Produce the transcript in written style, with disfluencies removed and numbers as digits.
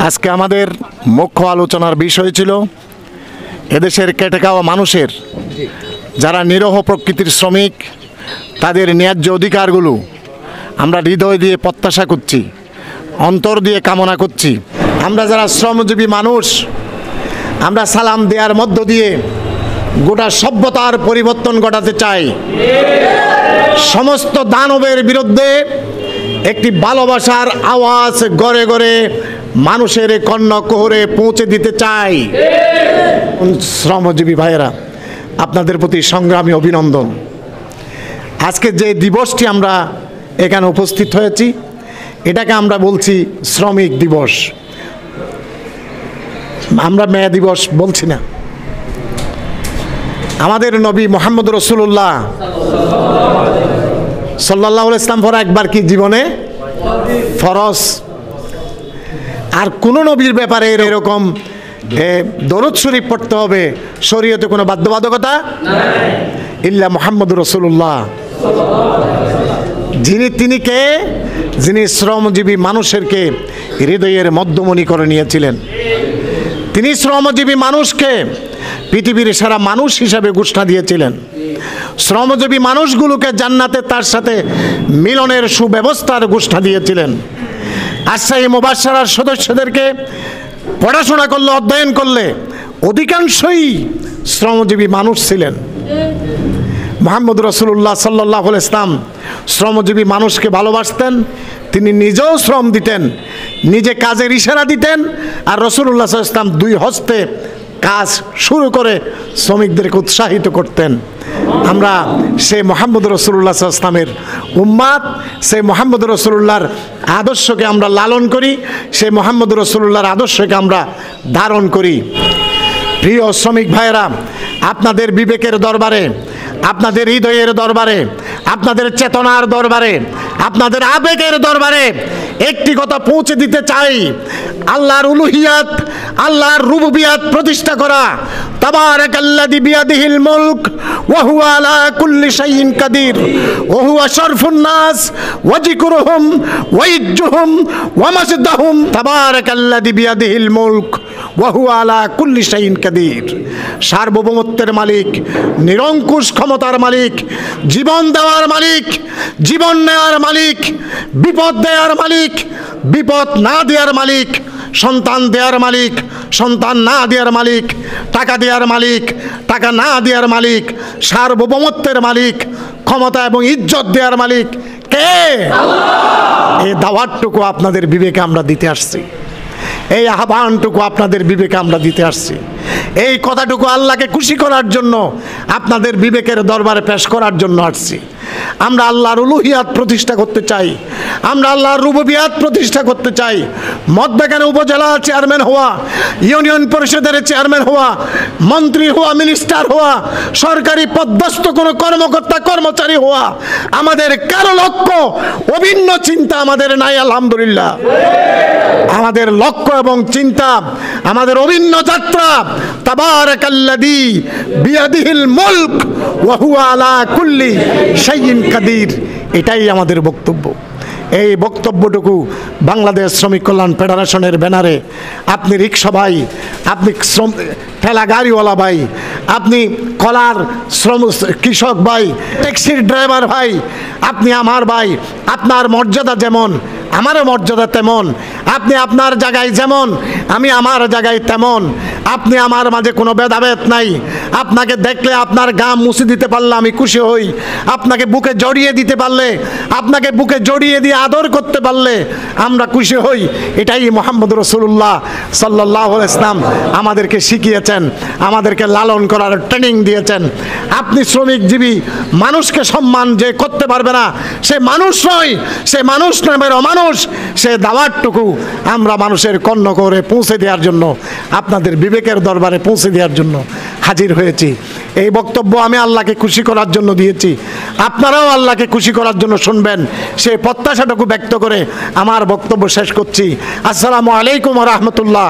আজকে আমাদের মুখ্য আলোচনার বিষয় ছিল এদেশের খেটে খাওয়া মানুষের, যারা নিরহ প্রকৃতির শ্রমিক, তাদের ন্যায্য অধিকারগুলো আমরা হৃদয় দিয়ে প্রত্যাশা করছি, অন্তর দিয়ে কামনা করছি। আমরা যারা শ্রমজীবী মানুষ, আমরা সালাম দেওয়ার মধ্য দিয়ে গোটা সভ্যতার পরিবর্তন ঘটাতে চাই। সমস্ত দানবের বিরুদ্ধে একটি ভালোবাসার আওয়াজ গড়ে গড়ে মানুষের কর্ণকুহরে পৌঁছে দিতে চাই। শ্রমজীবী ভাইয়েরা, আপনাদের প্রতি সংগ্রামী অভিনন্দন। আজকে যে দিবসটি আমরা এখানে উপস্থিত হয়েছি, এটাকে আমরা বলছি শ্রমিক দিবস। আমরা মেয়া দিবস বলছি না। আমাদের নবী মোহাম্মদ রসুল্লাহ সাল্লাল্লাহু আলাইহি ওয়াসাল্লাম পড়া একবার কি জীবনে ফরজ। আর কোন নবীর ব্যাপারে এরকম দরুদ শরীফ পড়তে হবে শরীয়তে কোনো বাধ্যবাধকতা নাই, ইল্লা মোহাম্মদ রসুল্লাহ। তিনি কে? যিনি শ্রমজীবী মানুষেরকে হৃদয়ের মধ্যমণি করে নিয়েছিলেন। তিনি শ্রমজীবী মানুষকে পৃথিবীর সেরা মানুষ হিসাবে ঘোষণা দিয়েছিলেন। শ্রমজীবী মানুষগুলোকে জান্নাতে তার সাথে মিলনের সুব্যবস্থার ঘোষণা দিয়েছিলেন। আশরায়ে মুবাশশারার সদস্যদেরকে পড়াশোনা করলে, অধ্যয়ন করলে অধিকাংশই শ্রমজীবী মানুষ ছিলেন। মুহাম্মদ রাসূলুল্লাহ সাল্লাল্লাহু আলাইহি ওয়াসাল্লাম শ্রমজীবী মানুষকে ভালোবাসতেন। তিনি নিজেও শ্রম দিতেন, নিজে কাজের ইশারা দিতেন, আর রাসূলুল্লাহ সাল্লাল্লাহু আলাইহি ওয়াসাল্লাম দুই হস্তে কাজ শুরু করে শ্রমিকদেরকে উৎসাহিত করতেন। আমরা সেই মুহাম্মদ রাসূলুল্লাহ সাল্লাল্লাহু আলাইহি ওয়াসাল্লামের উম্মাত, সেই মুহাম্মদ রাসূলুল্লাহর আদর্শকে আমরা লালন করি, সেই মুহাম্মদ রাসূলুল্লাহর আদর্শকে আমরা ধারণ করি। প্রিয় শ্রমিক ভাইয়েরা, আপনাদের বিবেকের দরবারে, আপনাদের হৃদয়ের দরবারে, আপনাদের চেতনার দরবারে, আপনাদের আবেগের দরবারে একটি কথা পৌঁছে দিতে চাই। আল্লাহর উলুহিয়াত, আল্লাহর রুবুবিয়াত প্রতিষ্ঠা করা। তাবারাকাল্লাযী বিয়াদিহিল মুলক ওয়া হুয়া আলা কুল্লি শাইইন কাদির ওয়া হুয়া শারফুন নাস ওয়া যিকরুহুম ওয়া ইজ্জুহুম ওয়া মাসদাহুম। তাবারাকাল্লাযী বিয়াদিহিল মুলক ওয়া হুয়া আলা কুল্লি শাইইন কাদির। সার্বভৌমত্বের মালিক, নিরঙ্কুশ ক্ষমতার মালিক, জীবন দেওয়ার মালিক, জীবন নেওয়ার মালিক, বিপদ দেওয়ার মালিক, বিপদ না দেওয়ার মালিক, সন্তান দেওয়ার মালিক, সন্তান না দেওয়ার মালিক, টাকা দেওয়ার মালিক, টাকা না দেওয়ার মালিক, সার্বভৌমত্বের মালিক, ক্ষমতা এবং ইজ্জত দেওয়ার মালিক কে? আল্লাহ। এই দাওয়াতটুকু আপনাদের বিবেকে আমরা দিতে আসছি, এই আহ্বানটুকু আপনাদের বিবেকে আমরা দিতে আসছি। এই কথাটুকু আল্লাহকে খুশি করার জন্য, আপনাদের বিবেকের দরবারে পেশ করার জন্য আসছি। আমরা আল্লাহর উলুহিয়াত প্রতিষ্ঠা করতে চাই, আমরা আল্লাহর রুবুবিয়াত প্রতিষ্ঠা করতে চাই। মধ্যখানে উপজেলা চেয়ারম্যান হওয়া, ইউনিয়ন পরিষদের চেয়ারম্যান হওয়া, মন্ত্রী হওয়া, মিনিস্টার হওয়া, সরকারি পদস্থ কোনো কর্মকর্তা কর্মচারী হওয়া আমাদের কারো লক্ষ্য, অভিন্ন চিন্তা আমাদের নাই। আলহামদুলিল্লাহ, আমাদের লক্ষ্য এবং চিন্তা, আমাদের অভিন্ন যাত্রা তাবারাকাল্লাযী বিয়াদিহিল মুলক ওয়া হুয়া আলা কুল্লি শাইইন কাদির। এটাই আমাদের বক্তব্য। এই বক্তব্যটুকু বাংলাদেশ শ্রমিক কল্যাণ ফেডারেশনের ব্যানারে আপনি রিক্সা ভাই, আপনি ঠেলা গাড়িওয়ালা ভাই, আপনি কলার কৃষক ভাই, ট্যাক্সির ড্রাইভার ভাই, আপনি আমার ভাই, আপনার মর্যাদা যেমন আমারও মর্যাদা তেমন, আপনি আপনার জায়গায় যেমন আমি আমার জায়গায় তেমন। আপনি আমার মাঝে কোনো ভেদাভেদ নাই। আপনাকে দেখলে আপনার গাম মুছে দিতে পারলে আমি খুশি হই, আপনাকে বুকে জড়িয়ে দিতে পারলে, আপনাকে বুকে জড়িয়ে দিয়ে আদর করতে পারলে আমরা খুশি হই। এটাই মুহাম্মদ রাসূলুল্লাহ সাল্লাল্লাহু আলাইহি ওয়াসাল্লাম আমাদেরকে শিখিয়েছেন, আমাদেরকে লালন করার ট্রেনিং দিয়েছেন। আপনি শ্রমিকজীবী মানুষকে সম্মান যে করতে পারবে না, সে মানুষ নয়, সে মানুষ নামের অমানুষ। সে দাওয়াতটুকু আমরা মানুষের কর্ণকুহরে পৌঁছে দেওয়ার জন্য, আপনাদের বিবেকের দরবারে পৌঁছে দেওয়ার জন্য হাজির হয়েছি। এই বক্তব্য আমি আল্লাহকে খুশি করার জন্য দিয়েছি, আপনারাও আল্লাহকে খুশি করার জন্য শুনবেন, সেই প্রত্যাশাটুকু ব্যক্ত করে আমার বক্তব্য শেষ করছি। আসসালামু আলাইকুম ওয়া রাহমাতুল্লাহ।